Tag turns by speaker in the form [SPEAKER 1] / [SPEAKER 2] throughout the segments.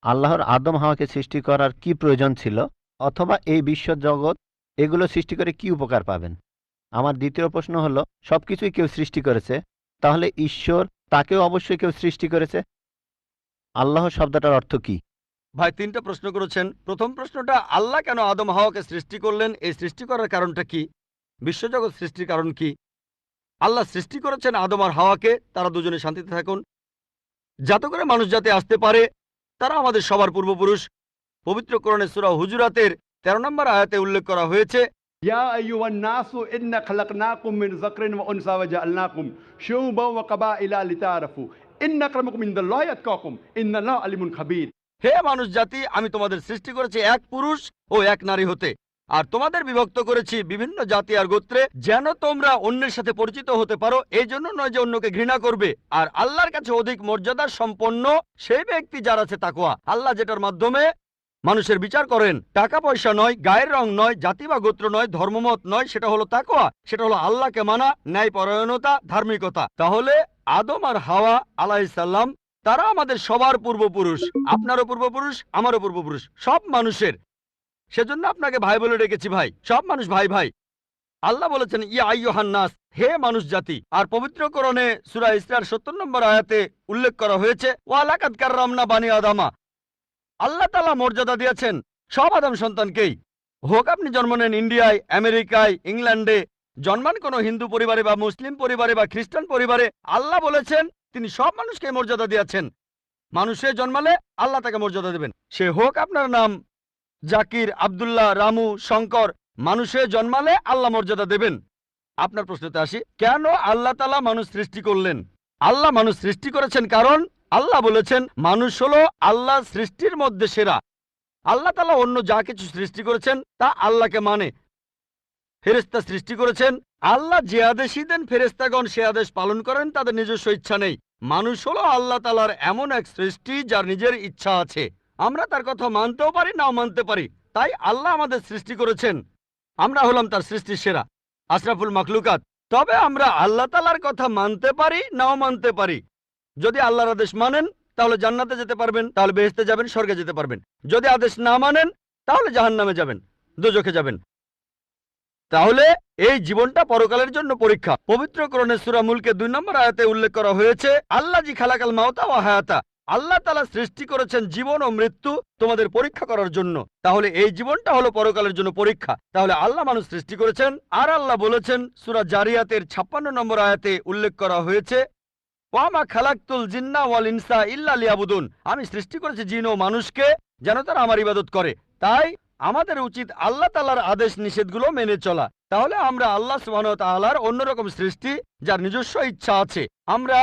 [SPEAKER 1] আল্লাহর আদম হাওয়াকে সৃষ্টি করার কি প্রয়োজন ছিল, অথবা এই বিশ্ব জগৎ এগুলো সৃষ্টি করে কি উপকার পাবেন? আমার দ্বিতীয় প্রশ্ন হলো, সবকিছুই কেউ সৃষ্টি করেছে, তাহলে ঈশ্বর তাকেও অবশ্যই কেউ সৃষ্টি করেছে। আল্লাহ শব্দটার অর্থ কি?
[SPEAKER 2] ভাই 3টা প্রশ্ন করেছেন। প্রথম প্রশ্নটা, আল্লাহ কেন আদম হাওয়াকে সৃষ্টি করলেন, এই সৃষ্টি করার কারণটা কি? বিশ্বজগৎ সৃষ্টির কারণ কি? আল্লাহ সৃষ্টি করেছেন আদম আর হাওয়াকে, তারা দুজনে শান্তিতে থাকুন, যাতে করে মানুষ যাতে আসতে পারে। তারা আমাদের সবার পূর্বপুরুষ। পবিত্র কোরআনে সূরা হুজুরাতের 13 নম্বর আয়াতে উল্লেখ করা হয়েছে,
[SPEAKER 3] ইয়া আইয়ুহান নাসু ইন্না খালাকনাকুম মিন যাকরিন ওয়া উনসা ওয়া জাআলনাকুম শুউবান ওয়া কাবাইলা লিতাআরাফু ইন্না আক্রামাকুম ইনদাল্লাহি আতকাকুম ইন্নাল্লাহা আলিমুন খাবীর।
[SPEAKER 2] হে মানুষ জাতি, আমি তোমাদের সৃষ্টি করেছি এক পুরুষ ও এক নারী হতে, আর তোমাদের বিভক্ত করেছি বিভিন্ন জাতি আর গোত্রে, যেন তোমরা অন্যের সাথে পরিচিত হতে পারো। এই জন্য নয় যে অন্যকে ঘৃণা করবে। আর আল্লাহর কাছে অধিক মর্যাদা সম্পন্ন সেই ব্যক্তি যার আছে তাকওয়া। আল্লাহ যেটার মাধ্যমে মানুষের বিচার করেন, টাকা পয়সা নয়, গায়ের রং নয়, জাতি বা গোত্র নয়, ধর্মমত নয়, সেটা হলো তাকওয়া। সেটা হলো আল্লাহকে মানা, ন্যায়পরায়ণতা, ধার্মিকতা। তাহলে আদম আর হাওয়া আলাইহিস সালাম তারা আমাদের সবার পূর্বপুরুষ। আপনারও পূর্বপুরুষ, আমারও পূর্বপুরুষ, সব মানুষের। সেজন্য আপনাকে ভাই বলে ডেকেছি। ভাই, সব মানুষ ভাই ভাই। আল্লাহ বলেছেন ইয়া আইয়ুহান নাস, হে মানুষ জাতি। আর পবিত্র কোরআনে সূরা ইসরার 70 নম্বর আয়াতে উল্লেখ করা হয়েছে, ওয়া লাকাদ কাররামনা বানি আদামা। আল্লাহ তাআলা মর্যাদা দিয়েছেন সব আদম সন্তানকেই। হোক আপনি জন্ম নেন ইন্ডিয়ায়, আমেরিকায়, ইংল্যান্ডে, জন্মান কোনো হিন্দু পরিবারে বা মুসলিম পরিবারে বা খ্রিস্টান পরিবারে, আল্লাহ বলেছেন তিনি সব মানুষকে মর্যাদা দিয়েছেন। মানুষে জন্মালে আল্লাহ তাকে মর্যাদা দেবেন। সে হোক আপনার নাম জাকির, আব্দুল্লাহ, রামু, শঙ্কর, মানুষে জন্মালে আল্লাহ মর্যাদা দেবেন। আপনার প্রশ্নতে আসি, কেন আল্লাহ তাআলা মানুষ সৃষ্টি করলেন? আল্লাহ মানুষ সৃষ্টি করেছেন কারণ আল্লাহ বলেছেন মানুষ হলো আল্লাহ সৃষ্টির মধ্যে সেরা। আল্লাহ তাআলা অন্য যা কিছু সৃষ্টি করেছেন তা আল্লাহকে মানে। ফেরেশতা সৃষ্টি করেছেন, আল্লাহ যে আদেশই দেন ফেরেশতাগণ সে আদেশ পালন করেন, তাদের নিজস্ব ইচ্ছা নেই। মানুষ হলো আল্লাহ তাআলার এমন এক সৃষ্টি যার নিজের ইচ্ছা আছে। আমরা তার কথা মানতেও পারি, নাও মানতে পারি। তাই আল্লাহ আমাদের সৃষ্টি করেছেন, আমরা হলাম তার সৃষ্টির সেরা, আশরাফুল মাখলুকাত। তবে আমরা আল্লাহ তাআলার কথা মানতে পারি, নাও মানতে পারি। যদি আল্লাহর আদেশ মানেন তাহলে জান্নাতে যেতে পারবেন, তাহলে বেহেশতে যাবেন, স্বর্গে যেতে পারবেন। যদি আদেশ না মানেন তাহলে জাহান্নামে যাবেন, দোজখে যাবেন। তাহলে এই জীবনটা পরকালের জন্য পরীক্ষা। পবিত্র কোরআনে সূরা মুলকে 2 নম্বর আয়াতে উল্লেখ করা হয়েছে, আল্লাহ জি খালাকাল মাউতা ওয়া হায়াতা। আল্লাহ তাআলা সৃষ্টি করেছেন জীবন ও মৃত্যু তোমাদের পরীক্ষা করার জন্য। তাহলে এই জীবনটা হলো পরকালের জন্য পরীক্ষা। তাহলে আল্লাহ মানুষ সৃষ্টি করেছেন। আর আল্লাহ বলেছেন সূরা জারিয়াতের 56 নম্বর আয়াতে উল্লেখ করা হয়েছে, ওয়া মা খালাকতুল জিন্না ওয়াল ইনসা ইল্লা লিয়াবুদুন। আমি সৃষ্টি করেছি জিন ও মানুষকে যেন তারা আমার ইবাদত করে। তাই আমাদের উচিত আল্লাহ তাআলার আদেশ নিষেধগুলো মেনে চলা। তাহলে আমরা আল্লাহ সুবহানাহু ওয়া তাআলার অন্যরকম সৃষ্টি যার নিজস্ব ইচ্ছা আছে। আমরা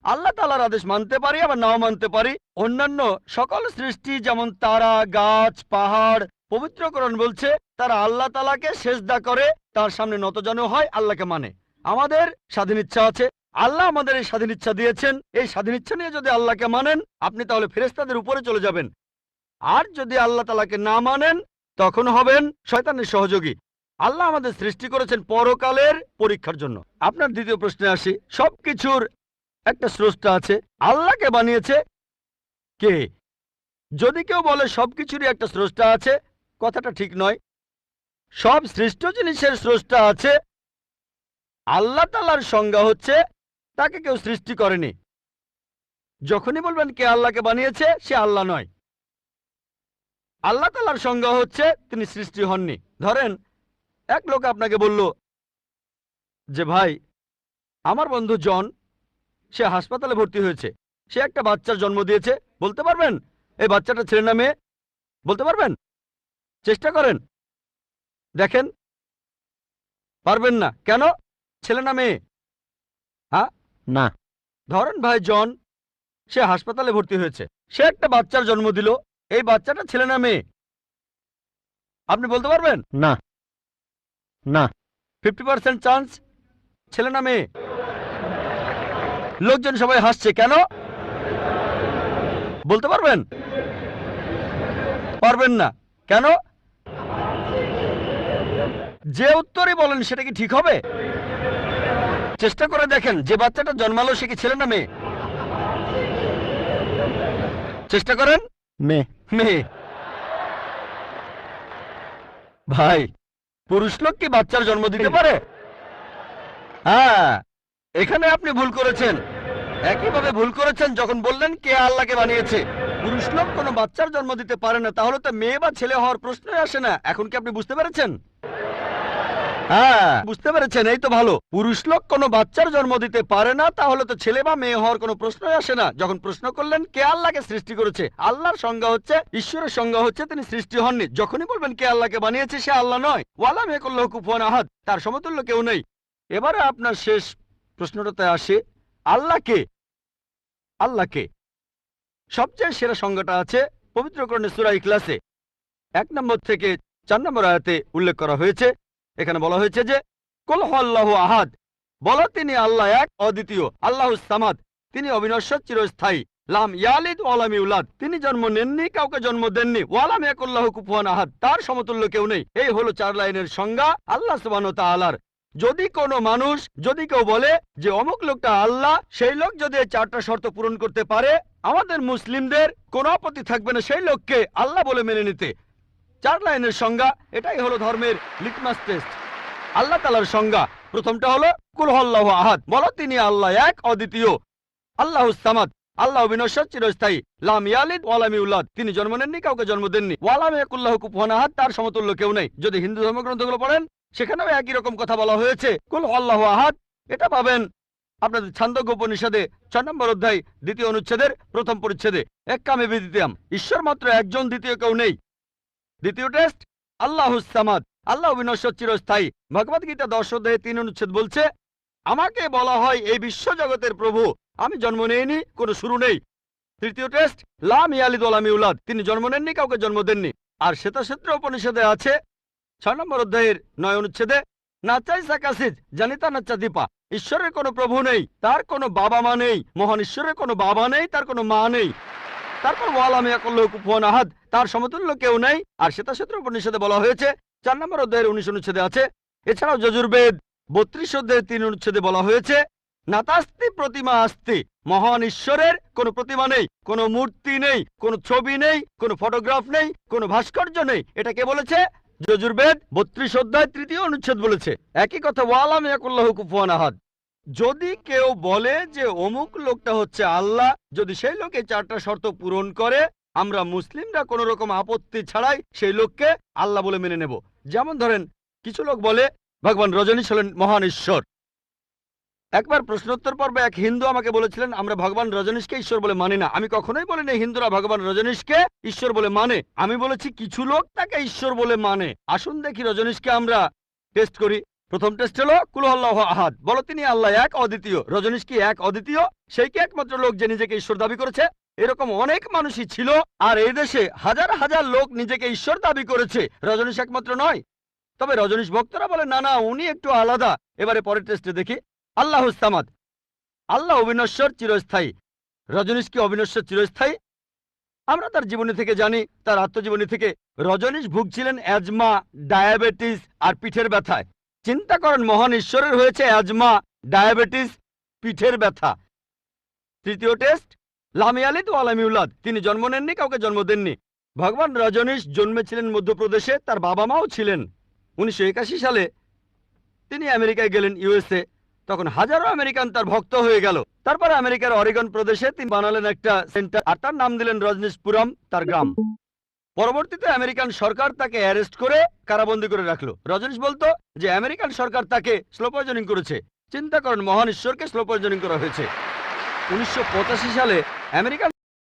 [SPEAKER 2] আল্লাহ তাআলার আদেশ মানতে পারি, আবার নাও মানতে পারি। অন্যান্য সকল সৃষ্টি যেমন তারা, গাছ, পাহাড়, পবিত্র কোরআন বলছে তারা আল্লাহ তাআলাকে সেজদা করে, তার সামনে নতজানু হয়, আল্লাহকে মানে। আমাদের স্বাধীন ইচ্ছা আছে, আল্লাহ আমাদের এই স্বাধীন ইচ্ছা দিয়েছেন। এই স্বাধীন ইচ্ছা নিয়ে যদি আল্লাহকে মানেন আপনি তাহলে ফেরেশতাদের উপরে চলে যাবেন। আর যদি আল্লাহ তাআলাকে না মানেন তখন হবেন শয়তানের সহযোগী। আল্লাহ আমাদের সৃষ্টি করেছেন পরকালের পরীক্ষার জন্য। আপনার দ্বিতীয় প্রশ্নে আসি, সবকিছুর একটা স্রষ্টা আছে, আল্লাহকে বানিয়েছে কে? যদি কেউ বলে সবকিছুরই একটা স্রষ্টা আছে, কথাটা ঠিক নয়। সব সৃষ্ট জিনিসের স্রষ্টা আছে। আল্লাহ তাআলার সংজ্ঞা হচ্ছে তাকে কেউ সৃষ্টি করেনি। যখনই বলবেন কে আল্লাহকে বানিয়েছে, সে আল্লাহ নয়। আল্লাহ তাআলার সংজ্ঞা হচ্ছে তিনি সৃষ্টি হননি। ধরেন এক লোক আপনাকে বলল যে ভাই, আমার বন্ধু জন, সে হাসপাতালে ভর্তি হয়েছে, সে একটা বাচ্চার জন্ম দিয়েছে। বলতে পারবেন এই বাচ্চাটা ছেলে না মেয়ে? বলতে পারবেন? চেষ্টা করেন, দেখেন। পারবেন না কেন? ছেলে না মেয়ে? হ্যাঁ
[SPEAKER 1] না।
[SPEAKER 2] ধরেন ভাই জন, সে হাসপাতালে ভর্তি হয়েছে, সে একটা বাচ্চার জন্ম দিল। এই বাচ্চাটা ছেলে না মেয়ে? আপনি বলতে পারবেন?
[SPEAKER 1] না। না।
[SPEAKER 2] 50% চান্স ছেলে না মেয়ে। লোকজন সবাই হাসছে কেন? বলতে পারবেন? পারবেন না কেন? যে উত্তরই বলেন সেটা কি ঠিক হবে? চেষ্টা করে দেখেন, যে বাচ্চাটা জন্মালো সে কি ছেলে না মেয়ে? চেষ্টা করেন।
[SPEAKER 1] মেয়ে।
[SPEAKER 2] মেয়ে। ভাই, পুরুষ লোক কি বাচ্চার জন্ম দিতে পারে? হ্যাঁ, এখানে আপনি ভুল করেছেন। একইভাবে ভুল করেছেন যখন বললেন কে আল্লাহকে বানিয়েছে। পুরুষ লোক কোনো বাচ্চার জন্ম দিতে পারে না, তাহলে তো মেয়ে বা ছেলে হওয়ার প্রশ্নই আসে না। এখন কি আপনি বুঝতে পেরেছেন? হ্যাঁ, বুঝতে পেরেছেন, এই তো ভালো। পুরুষ লোক কোনো বাচ্চার জন্ম দিতে পারে না, তাহলে তো ছেলে বা মেয়ে হওয়ার কোনো প্রশ্নই আসে না। যখন প্রশ্ন করলেন কে আল্লাহকে সৃষ্টি করেছে, আল্লাহর সংজ্ঞা হচ্ছে, ঈশ্বরের সংজ্ঞা হচ্ছে তিনি সৃষ্টি হননি। যখনই বলবেন কে আল্লাহকে বানিয়েছে, সে আল্লাহ নয়। ওয়ালাম ইয়াকুল্লাহু কুফুয়ান আহাদ, তার সমতুল্য কেউ নেই। এবারে আপনার শেষ প্রশ্নটাতে আসে, আল্লাহকে। আল্লাহকে সবচেয়ে সেরা সংজ্ঞাটা আছে পবিত্র কোরআনে সূরা ইখলাসে 1 নম্বর থেকে 4 নম্বর আয়াতে উল্লেখ করা হয়েছে। এখানে বলা হয়েছে যে কুল হুয়াল্লাহু আহাদ, বলো তিনি আল্লাহ এক, অদ্বিতীয়। আল্লাহুস সামাদ, তিনি অবিনশ্বর, চিরস্থায়ী। লাম ইয়ালিদ ওয়া লাম ইউলাদ, তিনি জন্ম নেননি, কাউকে জন্ম দেননি। ওয়ালাম ইয়াকুল্লাহু কুফুয়ান আহাদ, তার সমতুল্য কেউ নেই। এই হলো 4 লাইনের সংজ্ঞা আল্লাহ সুবহানাহু ওয়া তাআলার। যদি কোনো মানুষ, যদি কেউ বলে যে অমুক লোকটা আল্লাহ, সেই লোক যদি এই 4টা শর্ত পূরণ করতে পারে, আমাদের মুসলিমদের কোনো আপত্তি থাকবে না সেই লোককে আল্লাহ বলে মেনে নিতে। 4 লাইনের সংজ্ঞা, এটাই হলো ধর্মের লিটমাস টেস্ট। আল্লাহ তাআলার সংজ্ঞা প্রথমটা হলো কুল হুয়াল্লাহু আহাদ, বলো তিনি আল্লাহ এক, অদ্বিতীয়। আল্লাহুস সামাদ, আল্লাহ অবিনশ্বর, চিরস্থায়ী। লাম ইয়ালিদ ওয়া লাম ইউলাদ, তিনি জন্ম নেননি, কাউকে জন্ম দেননি। ওয়া লাম ইয়াকুল্লাহু কুফুয়ান আহাদ, তার সমতুল্য কেউ নেই। যদি হিন্দু ধর্মগ্রন্থগুলো পড়েন, সেখানেও একই রকম কথা বলা হয়েছে, কুল হুয়াল্লাহু আহাদ। এটা পাবেন আপনাদের ছান্দোগ্য উপনিষদে 6 নম্বর অধ্যায় 2য় অনুচ্ছেদের 1ম পরিচ্ছেদে। এক্কামে বিদ্বিতীয়াম, ঈশ্বর মাত্র একজন, দ্বিতীয় কেউ নেই। দ্বিতীয় টেস্ট আল্লাহুস সামাদ, আল্লাহ অবিনশ্বর, চিরস্থায়ী। ভগবদ গীতা 10 অধ্যায়ে 3 অনুচ্ছেদ বলছে, আমাকে বলা হয় এই বিশ্ব জগতের প্রভু, আমি জন্ম নেইনি, কোনো শুরু নেই। তৃতীয় টেস্ট লাম ইয়ালিদ ওয়া লাম ইউলাদ, তিনি জন্ম নেননি, কাউকে জন্ম দেননি। আর শ্বেতক্ষেত্র উপনিষদে আছে 6 নম্বর অধ্যায়ের 9 অনুচ্ছেদে, নাচাই সাকাসিজ জানিতা নাচা দীপা, ঈশ্বরের কোনো প্রভু নেই, তার কোনো বাবা মা নেই। মহান ঈশ্বরের কোনো বাবা নেই, তার কোনো মা নেই। তারপর ওয়ালাম ইয়াকুল্লাহু কুফুয়ান আহাদ, তার সমতুল্য কেউ নেই। আর শ্বেতক্ষেত্র উপনিষদে বলা হয়েছে 4 নম্বর অধ্যায়ের 19 অনুচ্ছেদে আছে। এছাড়াও যজুর্বেদ 32 অধ্যায়ের 3 অনুচ্ছেদে বলা হয়েছে, নাতাস্তি প্রতিমা আস্তি, মহান ঈশ্বরের কোনো প্রতিমা নেই, কোনো মূর্তি নেই, কোনো ছবি নেই, কোনো ফটোগ্রাফ নেই, কোনো ভাস্কর্য নেই। এটা কে বলেছে? যজুর্বেদ 32 অধ্যায় 3য় অনুচ্ছেদ বলেছে একই কথা, ওয়ালাম ইয়াকুল্লাহু কুফুয়ান আহাদ। যদি কেউ বলে যে অমুক লোকটা হচ্ছে আল্লাহ, যদি সেই লোক এই 4টা শর্ত পূরণ করে, আমরা মুসলিমরা কোনো রকম আপত্তি ছাড়াই সেই লোককে আল্লাহ বলে মেনে নেব। যেমন ধরেন, কিছু লোক বলে ভগবান রজনীশ হলেন মহান ঈশ্বর। একবার প্রশ্নোত্তর পর্বে এক হিন্দু আমাকে বলেছিলেন, আমরা ভগবান রজনীশকে ঈশ্বর বলে মানি না। আমি কখনোই বলিনি হিন্দুরা ভগবান রজনীশকে ঈশ্বর বলে মানে। আমি বলেছি কিছু লোক তাকে ঈশ্বর বলে মানে। আসুন দেখি রজনীশকে আমরা টেস্ট করি। প্রথম টেস্ট হলো কুল হুয়াল্লাহু আহাদ, বলো তিনি আল্লাহ এক, অদ্বিতীয়। রজনীশ কি এক, অদ্বিতীয়? সেই কি একমাত্র লোক যে নিজেকে ঈশ্বর দাবি করেছে? এরকম অনেক মানুষই ছিল, আর এই দেশে হাজার হাজার লোক নিজেকে ঈশ্বর দাবি করেছে। রজনীশ একমাত্র নয়। তবে রজনীশ ভক্তরা বলে না না, উনি একটু আলাদা। এবারে পরের টেস্টে দেখি। আল্লাহুস সামাদ, আল্লাহ অবিনশ্বর, চিরস্থায়ী। রজনীশ কি অবিনশ্বর, চিরস্থায়ী? আমরা তার জীবনী থেকে জানি, তার আত্মজীবনী থেকে। রজনীশ ভুগছিলেন অ্যাজমা, ডায়াবেটিস আর পিঠের ব্যথায়। চিন্তা করেন, মহান ঈশ্বরের হয়েছে অ্যাজমা, ডায়াবেটিস, পিঠের ব্যথা। তৃতীয় টেস্ট লাম ইয়ালিদ ওয়া লাম ইউলাদ, তিনি জন্ম নেননি, কাউকে জন্ম দেননি। ভগবান রজনীশ জন্মেছিলেন মধ্যপ্রদেশে, তার বাবা মাও ছিলেন। 1981 সালে তিনি আমেরিকায় গেলেন, ইউএসএ। তখন হাজারো আমেরিকান তার ভক্ত হয়ে গেল। তারপরে আমেরিকার অরিগন প্রদেশে তিনি বানালেন একটা সেন্টার, আর তার নাম দিলেন রজনীশপুরম, তার গ্রাম। পরবর্তীতে আমেরিকান সরকার তাকে অ্যারেস্ট করে কারাবন্দী করে রাখলো। রজনীশ বলতো যে আমেরিকান সরকার তাকে স্লো পয়জনিং করেছে। চিন্তা করেন, মহান ঈশ্বরকে স্লো পয়জনিং করা হয়েছে। 1985 সালে আমেরিকান